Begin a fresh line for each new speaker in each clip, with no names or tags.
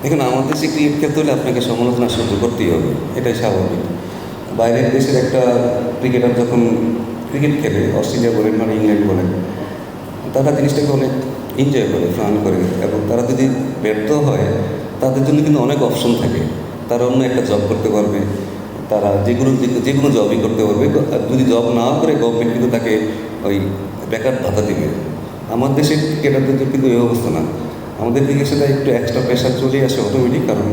দেখুন, আমাদের দেশে ক্রিকেট খেলতে হলে আপনাকে সমালোচনা সহ্য করতেই হবে, এটাই স্বাভাবিক। বাইরের দেশের একটা ক্রিকেটার যখন ক্রিকেট খেলে, অস্ট্রেলিয়া বলেন মানে ইংল্যান্ড বলেন, তারা জিনিসটাকে অনেক এনজয় করে, ফান করে, এবং তারা যদি ব্যর্থ হয় তাদের জন্য কিন্তু অনেক অপশন থাকে। তারা অন্য একটা জব করতে পারবে, তারা যে কোনো জবই করতে পারবে। আর যদি জব না করে গভর্নমেন্ট কিন্তু তাকে ওই বেকার ভাতা দেবে। আমার দেশের ক্রিকেটারদের কিন্তু এই অবস্থা না। আমাদের দিকে সেটা একটু এক্সট্রা প্রেশার চলে আসে অটোমেটিক, কারণ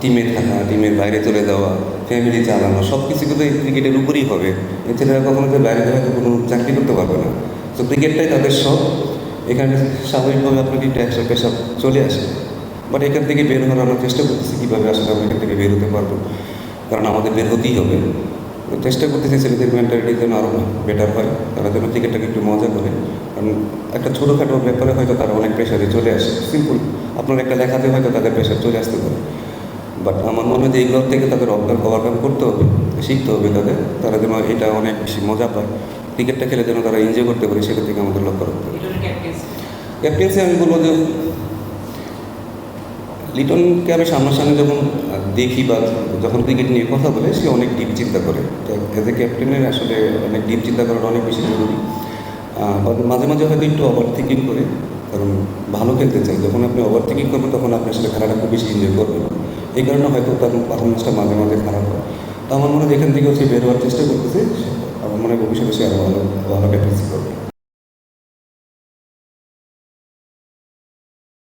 টিমে থাকা, টিমের বাইরে চলে যাওয়া, ফ্যামিলি চালানো, সব কিছু কিন্তু এই ক্রিকেটের উপরেই হবে। এছাড়া কখনো যে বাইরে হয়তো কোনো চাকরি করতে পারবে না। তো ক্রিকেটটাই তাদের সব। এখানে স্বাভাবিকভাবে আপনাকে একটু এক্সট্রা প্রেশার চলে আসে। বাট এখান থেকে বের হওয়ার আমরা চেষ্টা করতেছি কীভাবে আসলে আমরা এখান থেকে বের হতে পারবো, কারণ আমাদের বের হতেই হবে। তো চেষ্টা করতেছি ছেলেদের মেন্টালিটি যেন আরও বেটার হয়, তারা যেন ক্রিকেটটাকে একটু মজা করে। কারণ একটা ছোটোখাটো ব্যাপারে হয়তো তারা অনেক প্রেশারে চলে আসে। সিম্পল, আপনার একটা লেখাতে হয়তো তাদের প্রেশার চলে আসতে পারে। বাট আমার মনে হয় যে এইগুলোর থেকে তাদের ওভারকাম করতে হবে, শিখতে হবে তাদের। তারা যেন এটা অনেক বেশি মজা পায়, ক্রিকেটটা খেলে যেন তারা এনজয় করতে পারে, সেটা থেকে আমাদের লক্ষ্য রাখতে হবে। ক্যাপ্টেন্সি আমি বলবো যে লিটনকে আমি সামনাসামনি যখন দেখি বা যখন ক্রিকেট নিয়ে কথা বলে, সে অনেক ডিপ চিন্তা করে। এজ এ ক্যাপ্টেনের আসলে অনেক ডিপ চিন্তা করাটা অনেক বেশি জরুরি। মাঝে মাঝে হয়তো একটু ওভার থিঙ্কিং করে, কারণ ভালো খেলতে চাই। যখন আপনি ওভার থিঙ্কিং করবেন তখন আপনি আসলে খেলাটা খুব বেশি এনজয় করবেন। এই কারণে হয়তো তার পারফরমেন্সটা মাঝে মাঝে খারাপ হয়। তো আমার মনে হয় এখান থেকে হচ্ছে বের হওয়ার চেষ্টা করতেছে। আমার মনে হয় ভবিষ্যতে সে আরও ভালো ভালো ক্যাপ্টেন্সি করবে।